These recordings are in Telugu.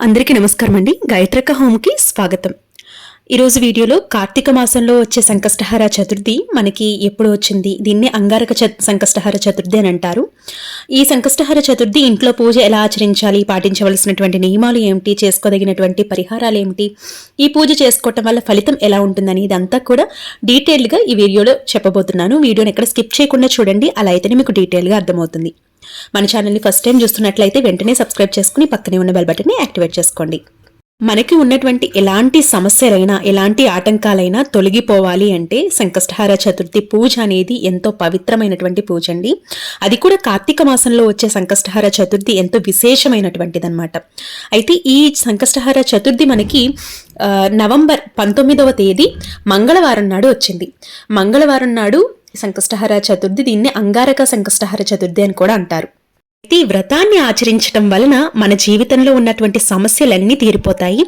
అందరికీ నమస్కారం అండి. గాయత్రక్క హోమ్కి స్వాగతం. ఈరోజు వీడియోలో కార్తీక మాసంలో వచ్చే సంకష్టహార చతుర్థి మనకి ఎప్పుడు వచ్చింది, దీన్ని అంగారక సంకష్టహార చతుర్థి అని అంటారు. ఈ సంకష్టహార చతుర్థి ఇంట్లో పూజ ఎలా ఆచరించాలి, పాటించవలసినటువంటి నియమాలు ఏమిటి, చేసుకోదగినటువంటి పరిహారాలు ఏమిటి, ఈ పూజ చేసుకోవటం వల్ల ఫలితం ఎలా ఉంటుందని ఇదంతా కూడా డీటెయిల్డ్గా ఈ వీడియోలో చెప్పబోతున్నాను. వీడియోని ఎక్కడ స్కిప్ చేయకుండా చూడండి, అలా అయితేనే మీకు డీటెయిల్గా అర్థమవుతుంది. మన ఛానల్ని ఫస్ట్ టైం చూస్తున్నట్లయితే వెంటనే సబ్స్క్రైబ్ చేసుకుని పక్కనే ఉన్న బెల్ బటన్ని యాక్టివేట్ చేసుకోండి. మనకి ఉన్నటువంటి ఎలాంటి సమస్యలైనా ఎలాంటి ఆటంకాలైనా తొలగిపోవాలి అంటే సంకష్టహార చతుర్థి పూజ అనేది ఎంతో పవిత్రమైనటువంటి పూజ అండి. అది కూడా కార్తీక మాసంలో వచ్చే సంకష్టహార చతుర్థి ఎంతో విశేషమైనటువంటిది అనమాట. అయితే ఈ సంకష్టహార చతుర్థి మనకి నవంబర్ 19వ తేదీ మంగళవారం నాడు వచ్చింది. మంగళవారం నాడు సంకష్టహార చతుర్థి, దీన్ని అంగారక సంకష్టహార చతుర్థి అని కూడా అంటారు. ఈ వ్రతాన్ని ఆచరించడం వలన మన జీవితంలో ఉన్నటువంటి సమస్యలన్నీ తీరిపోతాయి.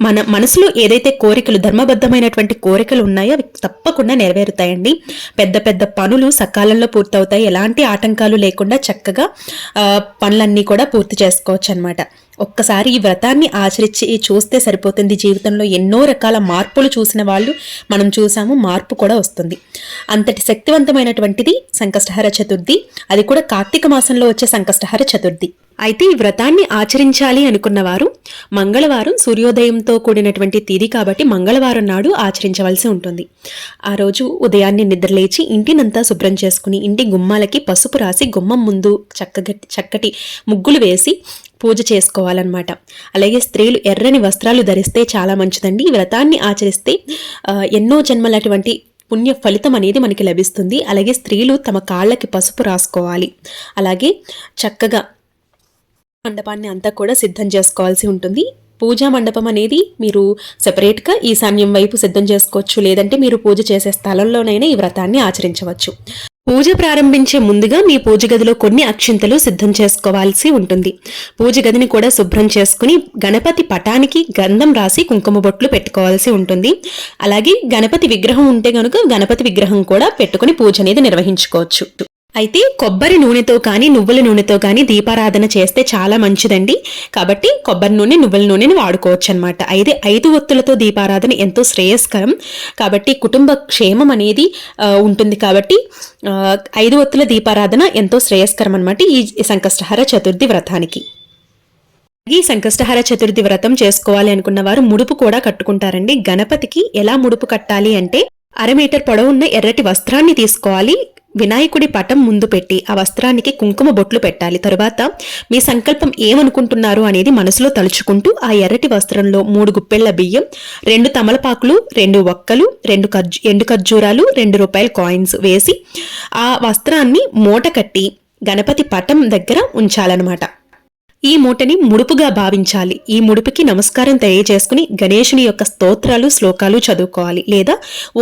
మన మనసులో ఏదైతే కోరికలు, ధర్మబద్ధమైనటువంటి కోరికలు ఉన్నాయో అవి తప్పకుండా నెరవేరుతాయండి. పెద్ద పెద్ద పనులు సకాలంలో పూర్తవుతాయి. ఎలాంటి ఆటంకాలు లేకుండా చక్కగా పనులన్నీ కూడా పూర్తి చేసుకోవచ్చు అన్నమాట. ఒక్కసారి ఈ వ్రతాన్ని ఆచరించి చూస్తే సరిపోతుంది. జీవితంలో ఎన్నో రకాల మార్పులు చూసిన వాళ్ళు మనం చూసాము, మార్పు కూడా వస్తుంది. అంతటి శక్తివంతమైనటువంటిది సంకష్టహార చతుర్థి, అది కూడా కార్తీక మాసంలో వచ్చే సంకష్టహార చతుర్థి. అయితే ఈ వ్రతాన్ని ఆచరించాలి అనుకున్న వారు మంగళవారం సూర్యోదయంతో కూడినటువంటి తిథి కాబట్టి మంగళవారం నాడు ఆచరించవలసి ఉంటుంది. ఆ రోజు ఉదయాన్నే నిద్రలేచి ఇంటినంతా శుభ్రం చేసుకుని ఇంటి గుమ్మాలకి పసుపు రాసి గుమ్మం ముందు చక్కటి ముగ్గులు వేసి పూజ చేసుకోవాలన్నమాట. అలాగే స్త్రీలు ఎర్రని వస్త్రాలు ధరిస్తే చాలా మంచిదండి. ఈ వ్రతాన్ని ఆచరిస్తే ఎన్నో జన్మలటువంటి పుణ్య ఫలితం అనేది మనకి లభిస్తుంది. అలాగే స్త్రీలు తమ కాళ్ళకి పసుపు రాసుకోవాలి. అలాగే చక్కగా మండపాన్ని అంతా కూడా సిద్ధం చేసుకోవాల్సి ఉంటుంది. పూజా మండపం అనేది మీరు సెపరేట్గా ఈశాన్యం వైపు సిద్ధం చేసుకోవచ్చు, లేదంటే మీరు పూజ చేసే స్థలంలోనైనా ఈ వ్రతాన్ని ఆచరించవచ్చు. పూజ ప్రారంభించే ముందుగా మీ పూజ గదిలో కొన్ని అక్షింతలు సిద్ధం చేసుకోవాల్సి ఉంటుంది. పూజ గదిని కూడా శుభ్రం చేసుకుని గణపతి పటానికి గంధం రాసి కుంకుమ బొట్లు పెట్టుకోవాల్సి ఉంటుంది. అలాగే గణపతి విగ్రహం ఉంటే గనుక గణపతి విగ్రహం కూడా పెట్టుకుని పూజ అనేది నిర్వహించుకోవచ్చు. అయితే కొబ్బరి నూనెతో కానీ నువ్వుల నూనెతో కానీ దీపారాధన చేస్తే చాలా మంచిదండి. కాబట్టి కొబ్బరి నూనె, నువ్వుల నూనెని వాడుకోవచ్చు అనమాట. అయితే 5 ఒత్తులతో దీపారాధన ఎంతో శ్రేయస్కరం. కాబట్టి కుటుంబ క్షేమం అనేది ఉంటుంది. కాబట్టి 5 ఒత్తుల దీపారాధన ఎంతో శ్రేయస్కరం అనమాట ఈ సంకష్టహార చతుర్థి వ్రతానికి. ఈ సంకష్టహార చతుర్థి వ్రతం చేసుకోవాలి అనుకున్న వారు ముడుపు కూడా కట్టుకుంటారండి. గణపతికి ఎలా ముడుపు కట్టాలి అంటే 1/2 మీటర్ పొడవున్న ఎర్రటి వస్త్రాన్ని తీసుకోవాలి. వినాయకుడి పటం ముందు పెట్టి ఆ వస్త్రానికి కుంకుమ బొట్లు పెట్టాలి. తరువాత మీ సంకల్పం ఏమనుకుంటున్నారు అనేది మనసులో తలుచుకుంటూ ఆ ఎర్రటి వస్త్రంలో 3 గుప్పెళ్ల బియ్యం, 2 తమలపాకులు, 2 ఒక్కలు, 2 ఎండు ఖర్జూరాలు, 2 రూపాయల కాయిన్స్ వేసి ఆ వస్త్రాన్ని మూట కట్టి గణపతి పటం దగ్గర ఉంచాలన్నమాట. ఈ మూటని ముడుపుగా భావించాలి. ఈ ముడుపుకి నమస్కారం తెలియజేసుకుని గణేశుని యొక్క స్తోత్రాలు, శ్లోకాలు చదువుకోవాలి. లేదా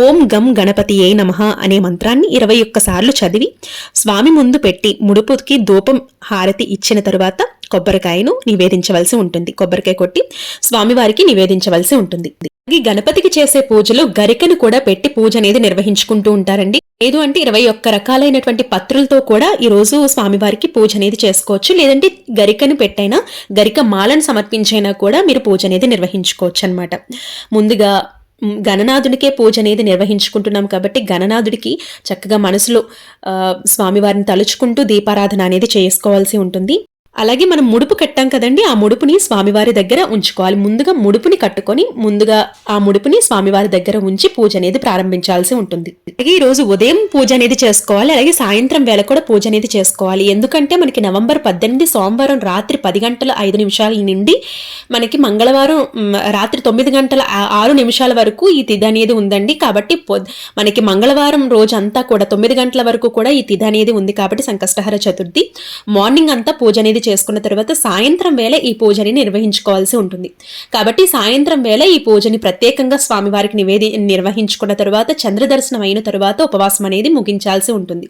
ఓం గం గణపతియే నమః అనే మంత్రాన్ని 21 సార్లు చదివి స్వామి ముందు పెట్టి ముడుపుకి ధూపం హారతి ఇచ్చిన తరువాత కొబ్బరికాయను నివేదించవలసి ఉంటుంది. కొబ్బరికాయ కొట్టి స్వామివారికి నివేదించవలసి ఉంటుంది. ఈ గణపతికి చేసే పూజలో గరికను కూడా పెట్టి పూజ అనేది నిర్వహించుకుంటూ ఉంటారండి. లేదు అంటే 21 రకాలైనటువంటి పత్రులతో కూడా ఈ రోజు స్వామివారికి పూజ అనేది చేసుకోవచ్చు. లేదంటే గరికను పెట్టైనా, గరిక మాలను సమర్పించైనా కూడా మీరు పూజ అనేది నిర్వహించుకోవచ్చు అనమాట. ముందుగా గణనాథుడికే పూజ అనేది నిర్వహించుకుంటున్నాం కాబట్టి గణనాథుడికి చక్కగా మనసులో స్వామివారిని తలుచుకుంటూ దీపారాధన అనేది చేసుకోవాల్సి ఉంటుంది. అలాగే మనం ముడుపు కట్టాం కదండి, ఆ ముడుపుని స్వామివారి దగ్గర ఉంచుకోవాలి. ముందుగా ముడుపుని కట్టుకొని ముందుగా ఆ ముడుపుని స్వామివారి దగ్గర ఉంచి పూజ అనేది ప్రారంభించాల్సి ఉంటుంది. అలాగే ఈ రోజు ఉదయం పూజ అనేది చేసుకోవాలి. అలాగే సాయంత్రం వేళ కూడా పూజ అనేది చేసుకోవాలి. ఎందుకంటే మనకి నవంబర్ 18 సోమవారం రాత్రి 10 గంటల 5 నిమిషాల నుండి మనకి మంగళవారం రాత్రి 9 గంటల 6 నిమిషాల వరకు ఈ తిథి అనేది ఉందండి. కాబట్టి మనకి మంగళవారం రోజు అంతా కూడా 9 గంటల వరకు కూడా ఈ తిథి అనేది ఉంది. కాబట్టి సంకష్టహార చతుర్థి మార్నింగ్ అంతా పూజ అనేది చేసుకున్న తర్వాత సాయంత్రం వేళ ఈ పూజని నిర్వహించుకోవాల్సి ఉంటుంది. కాబట్టి సాయంత్రం వేళ ఈ పూజని ప్రత్యేకంగా స్వామివారికి నిర్వహించుకున్న తర్వాత చంద్రదర్శనం అయిన తర్వాత ఉపవాసం అనేది ముగించాల్సి ఉంటుంది.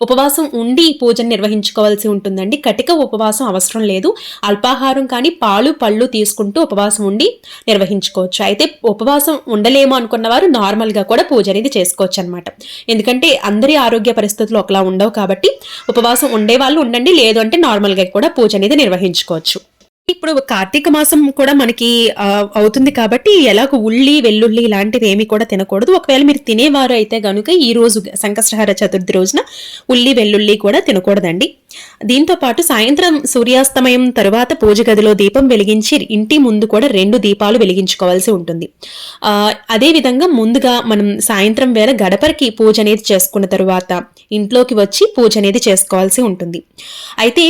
ఉపవాసం ఉండి ఈ పూజని నిర్వహించుకోవాల్సి ఉంటుందండి. కటిక ఉపవాసం అవసరం లేదు. అల్పాహారం కానీ పాలు పళ్ళు తీసుకుంటూ ఉపవాసం ఉండి నిర్వహించుకోవచ్చు. అయితే ఉపవాసం ఉండలేము అనుకున్న వారు నార్మల్ గా కూడా పూజ అనేది చేసుకోవచ్చు అనమాట. ఎందుకంటే అందరి ఆరోగ్య పరిస్థితులు ఒకలా ఉండవు కాబట్టి ఉపవాసం ఉండే వాళ్ళు ఉండండి, లేదు అంటే నార్మల్ గా కూడా పూజ అనేది నిర్వహించుకోవచ్చు. ఇప్పుడు కార్తీక మాసం కూడా మనకి అవుతుంది కాబట్టి ఎలాగో ఉల్లి వెల్లుల్లి ఇలాంటివి ఏమి కూడా తినకూడదు. ఒకవేళ మీరు తినేవారు అయితే గనుక ఈ రోజు సంకష్టహార చతుర్థి రోజున ఉల్లి వెల్లుల్లి కూడా తినకూడదండి. దీంతో పాటు సాయంత్రం సూర్యాస్తమయం తరువాత పూజ గదిలో దీపం వెలిగించి ఇంటి ముందు కూడా 2 దీపాలు వెలిగించుకోవాల్సి ఉంటుంది. అదే విధంగా ముందుగా మనం సాయంత్రం వేళ గడపరికి పూజ అనేది చేసుకున్న తరువాత ఇంట్లోకి వచ్చి పూజ అనేది చేసుకోవాల్సి ఉంటుంది. అయితే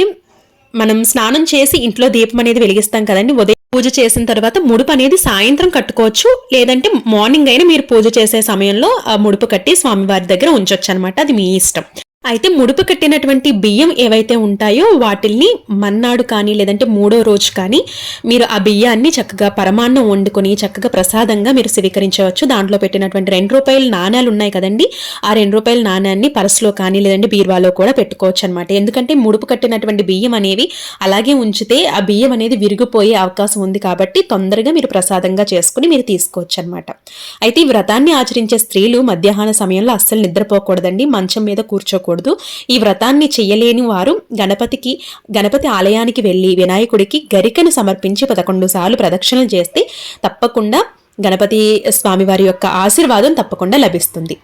మనం స్నానం చేసి ఇంట్లో దీపం అనేది వెలిగిస్తాం కదండి. ఉదయం పూజ చేసిన తర్వాత ముడుపు అనేది సాయంత్రం కట్టుకోవచ్చు, లేదంటే మార్నింగ్ అయినా మీరు పూజ చేసే సమయంలో ఆ ముడుపు కట్టి స్వామివారి దగ్గర ఉంచొచ్చు అనమాట. అది మీ ఇష్టం. అయితే ముడుపు కట్టినటువంటి బియ్యం ఏవైతే ఉంటాయో వాటిల్ని మన్నాడు కానీ లేదంటే 3వ రోజు కానీ మీరు ఆ బియ్యాన్ని చక్కగా పరమాన్నం వండుకొని చక్కగా ప్రసాదంగా మీరు స్వీకరించవచ్చు. దాంట్లో పెట్టినటువంటి 2 రూపాయల నాణ్యాలు ఉన్నాయి కదండి, ఆ 2 రూపాయల నాణ్యాన్ని పర్సులో కానీ లేదంటే బీరువాలో కూడా పెట్టుకోవచ్చు అనమాట. ఎందుకంటే ముడుపు కట్టినటువంటి బియ్యం అనేవి అలాగే ఉంచితే ఆ బియ్యం అనేది విరిగిపోయే అవకాశం ఉంది కాబట్టి తొందరగా మీరు ప్రసాదంగా చేసుకుని మీరు తీసుకోవచ్చు అనమాట. అయితే ఈ వ్రతాన్ని ఆచరించే స్త్రీలు మధ్యాహ్న సమయంలో అస్సలు నిద్రపోకూడదండి, మంచం మీద కూర్చోకూడదు. ఈ వ్రతాన్ని చెయ్యలేని వారు గణపతి ఆలయానికి వెళ్లి వినాయకుడికి గరికను సమర్పించి 11 సార్లు ప్రదక్షిణలు చేస్తే తప్పకుండా గణపతి స్వామివారి యొక్క ఆశీర్వాదం తప్పకుండా లభిస్తుంది.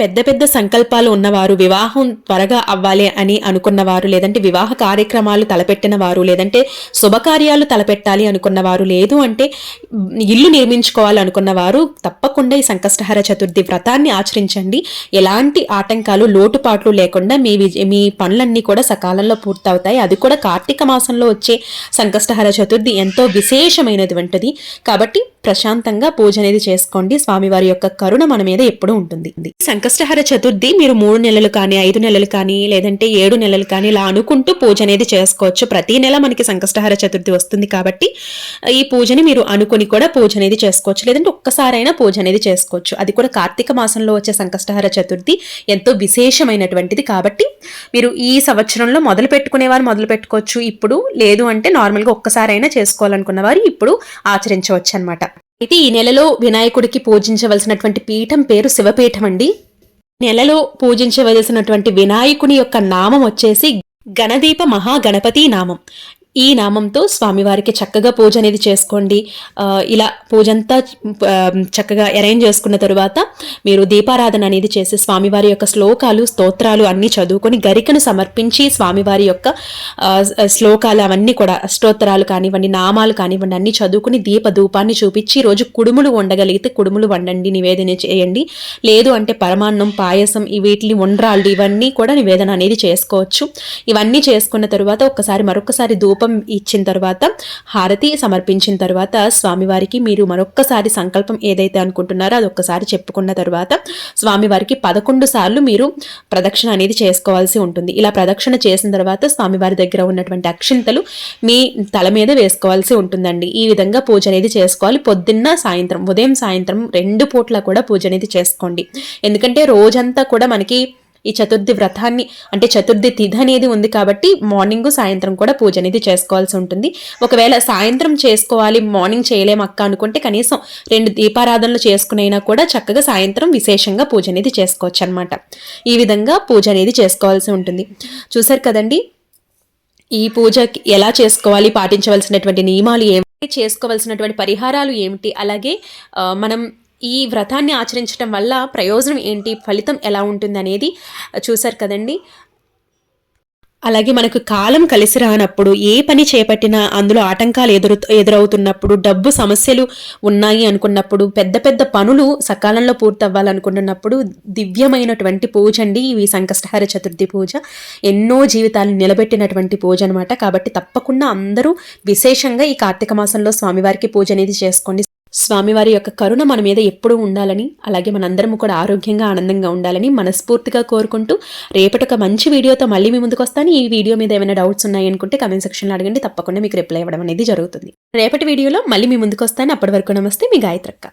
పెద్ద పెద్ద సంకల్పాలు ఉన్నవారు, వివాహం త్వరగా అవ్వాలి అని అనుకున్నవారు, లేదంటే వివాహ కార్యక్రమాలు తలపెట్టిన వారు, లేదంటే శుభకార్యాలు తలపెట్టాలి అనుకున్నవారు, లేదు అంటే ఇల్లు నిర్మించుకోవాలనుకున్నవారు తప్పకుండా ఈ సంకష్టహార చతుర్థి వ్రతాన్ని ఆచరించండి. ఎలాంటి ఆటంకాలు లోటుపాట్లు లేకుండా మీ పనులన్నీ కూడా సకాలంలో పూర్తవుతాయి. అది కూడా కార్తీక మాసంలో వచ్చే సంకష్టహార చతుర్థి ఎంతో విశేషమైనటువంటిది కాబట్టి ప్రశాంతంగా పూజ అనేది చేసుకోండి. స్వామివారి యొక్క కరుణ మన మీద ఎప్పుడూ ఉంటుంది. సంకష్టహార చతుర్థి మీరు 3 నెలలు కానీ 5 నెలలు కానీ లేదంటే 7 నెలలు కానీ ఇలా అనుకుంటూ పూజ అనేది చేసుకోవచ్చు. ప్రతి నెల మనకి సంకష్టహార చతుర్థి వస్తుంది కాబట్టి ఈ పూజని మీరు అనుకుని కూడా పూజ అనేది చేసుకోవచ్చు, లేదంటే ఒక్కసారైనా పూజ అనేది చేసుకోవచ్చు. అది కూడా కార్తీక మాసంలో వచ్చే సంకష్టహార చతుర్థి ఎంతో విశేషమైనటువంటిది కాబట్టి మీరు ఈ సంవత్సరంలో మొదలు పెట్టుకునేవారు మొదలు పెట్టుకోవచ్చు ఇప్పుడు, లేదు అంటే నార్మల్గా ఒక్కసారైనా చేసుకోవాలనుకున్న వారు ఇప్పుడు ఆచరించవచ్చు అనమాట. అయితే ఈ నెలలో వినాయకుడికి పూజించవలసినటువంటి పీఠం పేరు శివపీఠం అండి. నెలలో పూజించవలసినటువంటి వినాయకుని యొక్క నామం వచ్చేసి గణదీప మహాగణపతి నామం. ఈ నామంతో స్వామివారికి చక్కగా పూజ అనేది చేసుకోండి. ఇలా పూజ అంతా చక్కగా అరేంజ్ చేసుకున్న తరువాత మీరు దీపారాధన అనేది చేసి స్వామివారి యొక్క శ్లోకాలు స్తోత్రాలు అన్నీ చదువుకొని గరికను సమర్పించి స్వామివారి యొక్క శ్లోకాలు అవన్నీ కూడా స్తోత్రాలు కానివ్వండి, నామాలు కానివ్వండి అన్నీ చదువుకుని ధూపాన్ని చూపించి రోజు కుడుములు వండగలిగితే కుడుములు వండండి, నివేదన చేయండి. లేదు అంటే పరమాన్నం, పాయసం, వీటిని ఉండ్రాళ్ళు ఇవన్నీ కూడా నివేదన అనేది చేసుకోవచ్చు. ఇవన్నీ చేసుకున్న తరువాత మరొకసారి ధూపం ఇచ్చిన తర్వాత హారతి సమర్పించిన తర్వాత స్వామివారికి మీరు మరొక్కసారి సంకల్పం ఏదైతే అనుకుంటున్నారో అది ఒక్కసారి చెప్పుకున్న తర్వాత స్వామివారికి 11 సార్లు మీరు ప్రదక్షిణ అనేది చేసుకోవాల్సి ఉంటుంది. ఇలా ప్రదక్షిణ చేసిన తర్వాత స్వామివారి దగ్గర ఉన్నటువంటి అక్షింతలు మీ తల మీద వేసుకోవాల్సి ఉంటుందండి. ఈ విధంగా పూజ అనేది చేసుకోవాలి. పొద్దున్న సాయంత్రం, ఉదయం సాయంత్రం 2 పూట్ల కూడా పూజ అనేది చేసుకోండి. ఎందుకంటే రోజంతా కూడా మనకి ఈ చతుర్థి వ్రతాన్ని అంటే చతుర్థి తిథి అనేది ఉంది కాబట్టి మార్నింగ్ సాయంత్రం కూడా పూజ అనేది చేసుకోవాల్సి ఉంటుంది. ఒకవేళ సాయంత్రం చేసుకోవాలి మార్నింగ్ చేయలేం అక్క అనుకుంటే కనీసం 2 దీపారాధనలు చేసుకునైనా కూడా చక్కగా సాయంత్రం విశేషంగా పూజ అనేది చేసుకోవచ్చు అనమాట. ఈ విధంగా పూజ అనేది చేసుకోవాల్సి ఉంటుంది. చూసారు కదండి ఈ పూజ ఎలా చేసుకోవాలి, పాటించవలసినటువంటి నియమాలు ఏమిటి, చేసుకోవాల్సినటువంటి పరిహారాలు ఏమిటి, అలాగే మనం ఈ వ్రతాన్ని ఆచరించడం వల్ల ప్రయోజనం ఏంటి, ఫలితం ఎలా ఉంటుంది అనేది చూశారు కదండి. అలాగే మనకు కాలం కలిసి రానప్పుడు ఏ పని చేపట్టినా అందులో ఆటంకాలు ఎదురవుతున్నప్పుడు, డబ్బు సమస్యలు ఉన్నాయి అనుకున్నప్పుడు, పెద్ద పెద్ద పనులు సకాలంలో పూర్తవ్వాలనుకుంటున్నప్పుడు దివ్యమైనటువంటి పూజ అండి ఈ సంకష్టహార చతుర్థి పూజ. ఎన్నో జీవితాలను నిలబెట్టినటువంటి పూజ అనమాట. కాబట్టి తప్పకుండా అందరూ విశేషంగా ఈ కార్తీక మాసంలో స్వామివారికి పూజ అనేది చేసుకోండి. స్వామివారి యొక్క కరుణ మన మీద ఎప్పుడూ ఉండాలని, అలాగే మనందరం కూడా ఆరోగ్యంగా ఆనందంగా ఉండాలని మనస్ఫూర్తిగా కోరుకుంటూ రేపటి ఒక మంచి వీడియోతో మళ్ళీ మీ ముందుకు వస్తాను. ఈ వీడియో మీద ఏమైనా డౌట్స్ ఉన్నాయి అనుకుంటే కమెంట్ సెక్షన్లో అడగండి, తప్పకుండా మీకు రిప్లై ఇవ్వడం అనేది జరుగుతుంది. రేపటి వీడియోలో మళ్ళీ మీ ముందుకు వస్తాను. అప్పటి వరకు నమస్తే, మీ గాయత్రక్క.